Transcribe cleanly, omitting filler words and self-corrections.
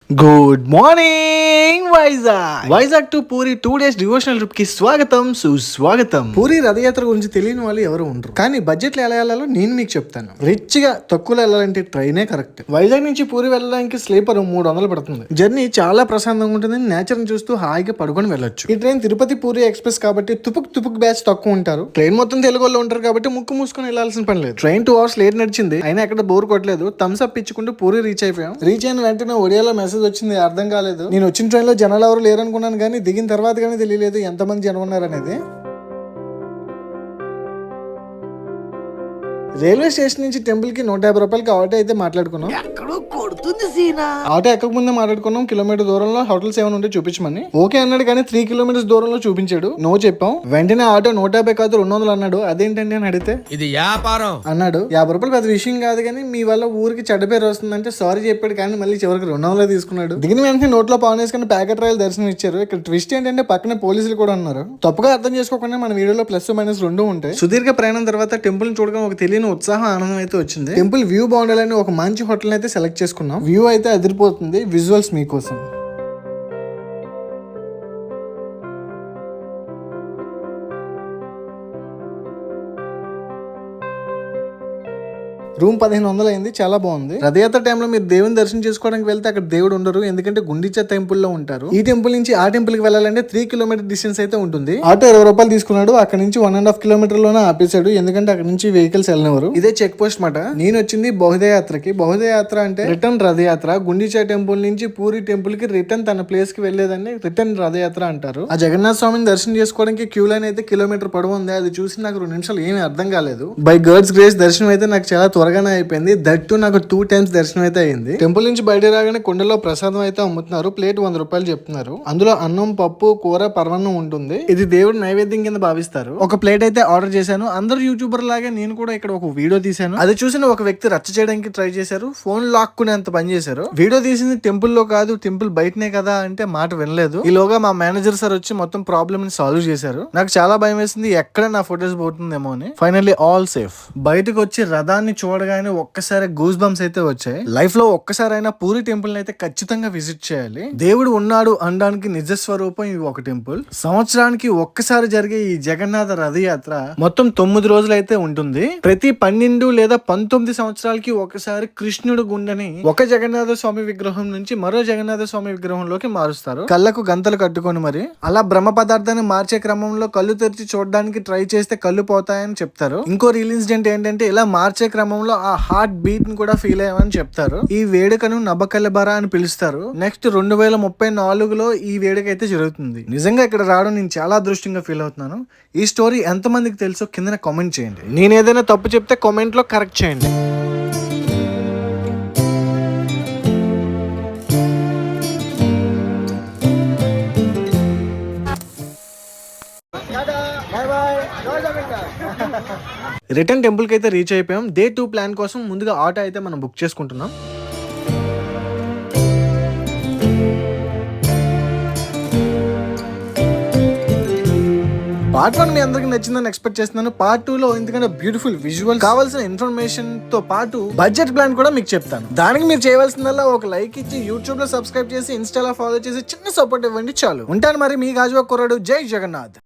Good morning Vizag to puri 2 days devotional trip కి స్వాగతం సుస్వాగతం. పూరి రథయాత్ర గురించి తెలియని వాళ్ళు ఎవరు ఉండరు, కానీ బడ్జెట్ లో ఎలా వెళ్ళాలో నేను మీకు చెప్తాను. రిచ్ గా తక్కువలో వెళ్ళాలంటే ట్రైనే కరెక్ట్. వైజాగ్ నుంచి పూరి వెళ్ళడానికి స్లీపర్ 300 పడుతుంది. జర్నీ చాలా ప్రశాంతంగా ఉంటుంది. నేచర్ ని చూస్తూ హాయిగా పడుకొని వెళ్ళొచ్చు. ఈ ట్రైన్ తిరుపతి పూరి ఎక్స్ప్రెస్ కాబట్టి తుపుక్ బ్యాచ్ తక్కువ ఉంటారు. ట్రైన్ మొత్తం తెలుగు వాళ్ళు ఉంటారు కాబట్టి ముక్కు మూసుకొని వెళ్ళాల్సిన పని లేదు. ట్రైన్ 2 hours లేట్ నడిచింది, అయినా ఎక్కడ బోర్ కొట్టలేదు. థమ్స్ అప్ ఇచ్చుకుంటూ పూరి రీచ్ అయిపోయాం. రీచ్ అయిన వెంటనే ఒడియాలో మెసేజ్ వచ్చింది, అర్థం కాలేదు. నేను వచ్చిన ట్రైన్ లో జనాలు ఎవరు లేరు అనుకున్నాను, కానీ దిగిన తర్వాత కానీ తెలియలేదు ఎంతమంది జనం ఉన్నారు అనేది. రైల్వే స్టేషన్ నుంచి టెంపుల్ కి 150 రూపాయలకి ఆటో అయితే మాట్లాడుకున్నాం. ఆటో ఎక్కక ముందే మాట్లాడుకున్నాం. కిలోమీటర్ దూరంలో హోటల్స్ ఏమైనా ఉంటే చూపించమని. ఓకే అన్నాడు, కానీ 3 kilometers దూరంలో చూపించాడు. నో చెప్పాం. వెంటనే ఆటో 150 కాదు 200 అన్నాడు. అదేంటండి అని అడిగితే ఇది వ్యాపారం అన్నాడు. 50 రూపాయలు పెద్ద విషయం కాదు, కానీ మీ వల్ల ఊరికి చెడ్డ పేరు వస్తుందంటే సారీ చెప్పాడు, కానీ మళ్ళీ చివరికి 200 తీసుకున్నాడు. దిగిన వెంటనే నోట్లో పాన్ వేసుకుని ప్యాకెట్ రాయలు దర్శనం ఇచ్చారు. ఇక్కడ ట్విస్ట్ ఏంటంటే పక్కనే పోలీసులు కూడా ఉన్నారు. తప్పుగా అర్థం చేసుకోకుండా మన వీడియోలో ప్లస్ మైనస్ 2 ఉంటాయి. సుదీర్ఘ ప్రయాణం తర్వాత టెంపుల్ చూడగా ఒక తెలియని ఉత్సాహం ఆనందం అయితే వచ్చింది. టెంపుల్ వ్యూ బాగుండాలని ఒక మంచి హోటల్ అయితే సెలెక్ట్ చేసుకున్నాం. వ్యూ అయితే అదిరిపోతుంది. విజువల్స్ మీకోసం. రూమ్ 1500 అయింది. చాలా బాగుంది. రథయాత్ర టైంలో మీరు దేవుని దర్శనం చేసుకోవడానికి వెళ్తే అక్కడ దేవుడు ఉండరు, ఎందుకంటే గుండిచా టెంపుల్ లో ఉంటారు. ఈ టెంపుల్ నుంచి ఆ టెంపుల్ కి వెళ్ళాలంటే 3 kilometer డిస్టెన్స్ అయితే ఉంటుంది. ఆటో 20 రూపాయలు తీసుకున్నాడు. అక్కడ నుంచి 1.5 kilometer లోనే ఆపేశాడు, ఎందుకంటే అక్కడ నుంచి వెహికల్స్ వెళ్ళినవారు. ఇదే చెక్ పోస్ట్ మాట. నేను వచ్చింది బహుదయాత్రకి. బహుదయాత్ర అంటే రిటర్న్ రథయాత్ర. గుండిచా టెంపుల్ నుంచి పూరి టెంపుల్ కి రిటర్న్ తన ప్లేస్ కి వెళ్లేదని రిటర్న్ రథయాత్ర అంటారు. ఆ జగన్నాథ స్వామిని దర్శనం చేసుకోవడానికి క్యూ లైన్ అయితే కిలోమీటర్ పొడవు ఉంది. అది చూసి నాకు 2 నిమిషాలు ఏమీ అర్థం కాలేదు. బై గాడ్స్ గ్రేస్ దర్శనం అయితే నాకు చాలా త్వరగానే అయిపోయింది. దట్టు నాకు 2 times దర్శనం అయితే అయింది. టెంపుల్ నుంచి బయట రాగానే కొండలో ప్రసాదం అయితే అమ్ముతున్నారు. ప్లేట్ 100 రూపాయలు చెప్తున్నారు. అందులో అన్నం, పప్పు, కూర, పరమాన్నం ఉంటుంది. ఇది దేవుడి నైవేద్యం కింద భావిస్తారు. ఒక ప్లేట్ అయితే ఆర్డర్ చేశాను. అందరు యూట్యూబర్ లాగే నేను కూడా ఇక్కడ ఒక వీడియో తీశాను. అది చూసిన ఒక వ్యక్తి రచ్చ చేయడానికి ట్రై చేశారు. ఫోన్ లాక్కునే అంత పని చేశారు. వీడియో తీసింది టెంపుల్ లో కాదు, టెంపుల్ బయటనే కదా అంటే మాట వినలేదు. ఈలోగా మా మేనేజర్ సార్ వచ్చి మొత్తం ప్రాబ్లమ్ ని సాల్వ్ చేశారు. నాకు చాలా భయం వేసింది, ఎక్కడ నా ఫొటోస్ పోతుందేమో అని. Finally all safe. బయటకు వచ్చి రథాన్ని చూడగానే ఒక్కసారి గూస్ బంప్స్ అయితే వచ్చాయి. లైఫ్ లో ఒక్కసారైనా పూరి టెంపుల్ అయితే ఖచ్చితంగా విజిట్ చేయాలి. దేవుడు ఉన్నాడు అనడానికి నిజస్వరూపం ఈ ఒక టెంపుల్. సంవత్సరానికి ఒక్కసారి జరిగే ఈ జగన్నాథ రథయాత్ర మొత్తం 9 రోజులు అయితే ఉంటుంది. ప్రతి 12 లేదా 19 సంవత్సరాలకి ఒకసారి కృష్ణుడు గుండెని ఒక జగన్నాథ స్వామి విగ్రహం నుంచి మరో జగన్నాథ స్వామి విగ్రహంలోకి మారుస్తారు. కళ్ళకు గంతలు కట్టుకొని మరి. అలా బ్రహ్మ పదార్థాన్ని మార్చే క్రమంలో కళ్ళు తెరిచి చూడడానికి ట్రై చేస్తే కళ్ళు పోతాయని చెప్తారు. ఇంకో రియల్ ఇన్సిడెంట్ ఏంటంటే ఇలా మార్చే క్రమంలో ఆ హార్ట్ బీట్ ని కూడా ఫీల్ అయ్యామని చెప్తారు. ఈ వేడుకను నబకలబరా అని పిలుస్తారు. నెక్స్ట్ 2034లో ఈ వేడుక అయితే జరుగుతుంది. నిజంగా ఇక్కడ రావడం నేను చాలా అదృష్టంగా ఫీల్ అవుతున్నాను. ఈ స్టోరీ ఎంతమందికి తెలుసో కింద కామెంట్ చేయండి. నేను ఏదైనా తప్పు చెప్తే కామెంట్ లో కరెక్ట్ చేయండి. రిటర్న్ టెంపుల్ కి అయితే రీచ్ అయిపోయాం. డే 2 ప్లాన్ కోసం ముందుగా ఆటో అయితే మనం బుక్ చేసుకుంటున్నాం. పార్ట్ 1 మీ అందరికి నచ్చిందని ఎక్స్పెక్ట్ చేస్తున్నాను. పార్ట్ 2 లో ఎందుకంటే బ్యూటిఫుల్ విజువల్, కావాల్సిన ఇన్ఫర్మేషన్ తో పాటు బడ్జెట్ ప్లాన్ కూడా మీకు చెప్తాను. దానికి మీరు చేయవలసిందల్లా ఒక లైక్ ఇచ్చి యూట్యూబ్ లో సబ్స్క్రైబ్ చేసి ఇన్స్టాలో ఫాలో చేసి చిన్న సపోర్ట్ ఇవ్వండి చాలు. ఉంటాను మరి, మీ గాజువా కుర్రాడు. జై జగన్నాథ్.